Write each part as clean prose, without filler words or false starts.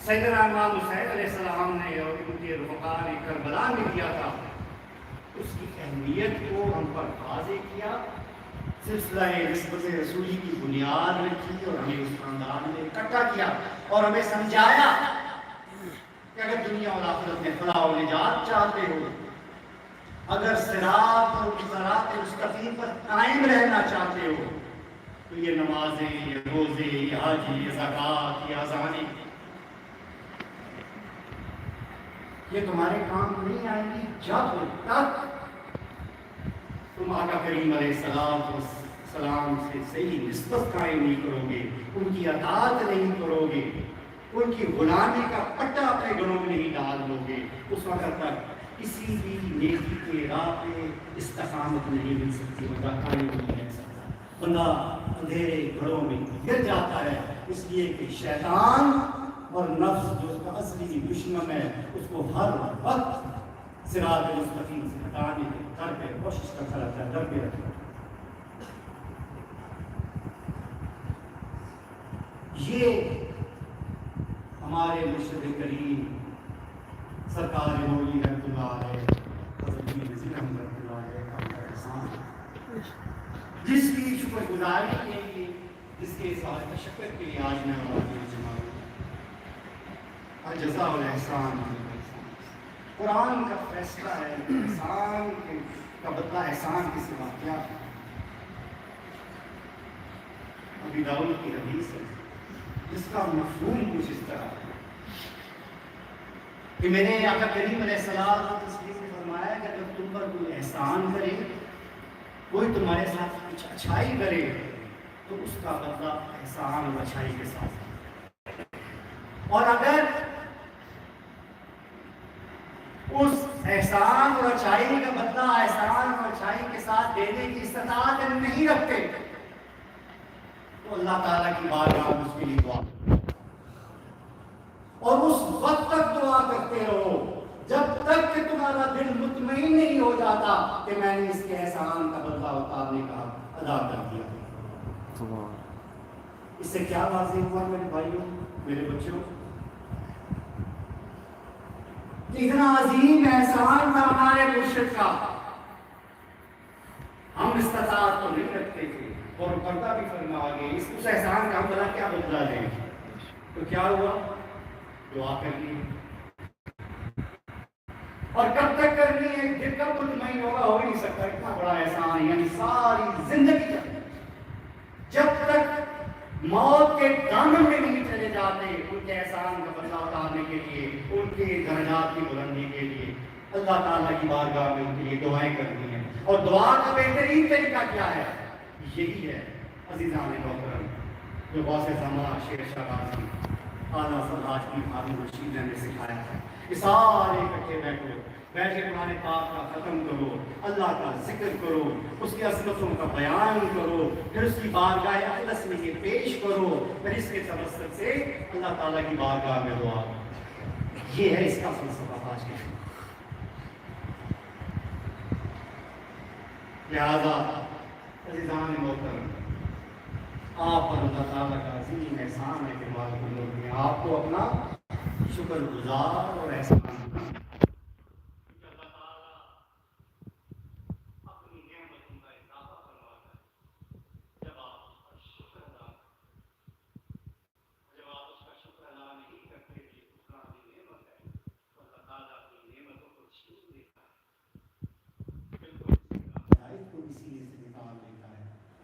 سیدنا امام حسین علیہ السلام نے اور ان کے رفقا نے کربلا میں کیا تھا، اس کی اہمیت کو ہم پر واضح کیا، سلسلہ نسبت رسولی کی بنیاد رکھی اور ہمیں اس خاندان میں اکٹھا کیا اور ہمیں سمجھایا کہ اگر دنیا اور آخرت میں فلاح و نجات چاہتے ہو، اگر صراط اور صراط مستقیم پر قائم رہنا چاہتے ہو، تو یہ نمازیں، یہ روزے، یہ حج، یہ زکوٰۃ، یہ اذانیں، یہ تمہارے کام نہیں آئیں گی جب تک تم آقا کریم علیہ السلام سے صحیح نسبت قائم نہیں کرو گے، ان کی اطاعت نہیں کرو گے، ان کی غلامی کا پٹا اپنے گھروں میں نہیں ڈال لو گے، اس وقت تک کسی بھی نیکی کے راہ پہ استقامت نہیں مل سکتی، بندہ قائم نہیں رہ سکتا، بندہ اندھیرے گھروں میں گر جاتا ہے، اس لیے کہ شیطان اور نفس جو اس کا اصلی دشمن ہے، اس کو ہر وقت صراط مستقیم سے ہٹانے کے در پہ کوشش کرتا رہتا ہے، در پہ رکھتا ہے۔ یہ ہمارے مرشد کریم سرکار مولوی رحمۃ اللہ علیہ، حضرت میر نذیر احمد رحمۃ اللہ علیہ کا ہمارا احسان ہے، جس کی شکر گزاری کے لیے، جس کے اظہار تشکر کے لیے آج میں ہمارے جمع ہوں۔ الجزاء الاحسان، قرآن کا فیصلہ ہے، احسان کا بدلہ احسان کے سوا کیا ہے؟ ابی داؤد کی حدیث ہے جس کا مفہوم کچھ اس طرح ہے کہ میں نے آقا کریم علیہ السلام کو تصویر میں فرمایا کہ اگر تم پر کوئی احسان کرے، کوئی تمہارے ساتھ کچھ اچھائی کرے، تو اس کا بدلہ احسان اور اچھائی کے ساتھ، اور اگر اس احسان اور اچھائی کا بدلہ احسان اور اچھائی کے ساتھ دینے کی استطاعت نہیں رکھتے، تو اللہ تعالیٰ کی بارگاہ میں اس کے لیے دعا، اور اس وقت تک دعا کرتے رہو جب تک کہ تمہارا دل مطمئن نہیں ہو جاتا کہ میں نے اس کے احسان کا بدلہ اتارنے کا ادا کر دیا۔ اس سے کیا واضح ہوا میرے بھائیوں، میرے بچوں، اتنا عظیم احسان تھا ہمارے مرشد کا، ہم استطاعت تو نہیں رکھتے تھے، اور پردہ بھی فرما گئے اس احسان کا ہم بلا کیا بدلا دیں، تو کیا ہوا؟ دعا کرنی ہے، اور کب تک کرنی ہے؟ دل کب مطمئن ہوگا؟ ہو ہی نہیں سکتا، اتنا بڑا احسان، یعنی ساری زندگی جب تک موت کے دامن میں نہیں چلے جاتے ان کے احسان کا بدلہ اتارنے کے لیے، ان کے درجات کی بلندی کے لیے اللہ تعالیٰ کی بارگاہ میں ان کے لیے دعائیں کرنی ہیں۔ اور دعا کا بہترین طریقہ کیا ہے؟ یہی ہے عزیزان محترم، جو غوث زمان شیر شاہ غازی اعلیٰ سرحاج کی ہارون رشید نے سکھایا ہے کہ سارے اکٹھے بیٹھ کے قرآن پاک کا ختم کرو، اللہ کا ذکر کرو، اس کی عظمتوں کا بیان کرو، پھر اس کی بارگاہ اقدس میں یہ پیش کرو، پھر اس کے توسط سے اللہ تعالیٰ کی بارگاہ میں دعا۔ یہ ہے اس کا فلسفہ آج کے۔ لہذا عزیزان محترم، آپ پر اللہ تعالیٰ کا عظیم احسان ہے کہ معلوم ہے آپ کو اپنا شکر گزار اور احسان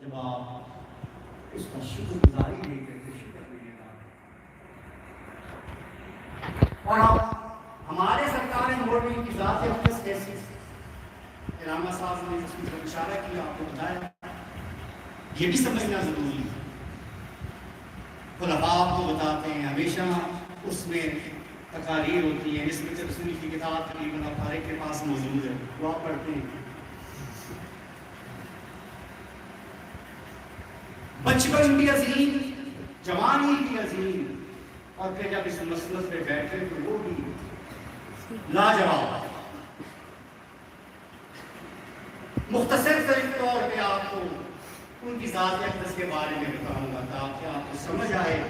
جب آپ اس کا شکر گزاری نہیں کرتے، شکر نہیں ادا کرتے۔ اور ہمارے سرکار مولوی کی ذات اقدس کیسی، علامہ صاحب نے اس کی طرف اشارہ کیا، آپ کو بتایا، یہ بھی سمجھنا ضروری ہے۔ خلفاء آپ کو بتاتے ہیں، ہمیشہ اس میں تقاریر ہوتی ہے، نسبت رسول کی کتاب تقریباً آپ ہر ایک کے پاس موجود ہے، وہ آپ پڑھتے ہیں۔ بچپن بھی عظیم، جوانی بھی عظیم، اور پھر جب اس مسلط پہ بیٹھے تو وہ بھی لاجواب۔ مختصر طور پہ آپ کو ان کی ذات اقدس کے بارے میں بتاؤں گا تاکہ آپ کو سمجھ آئے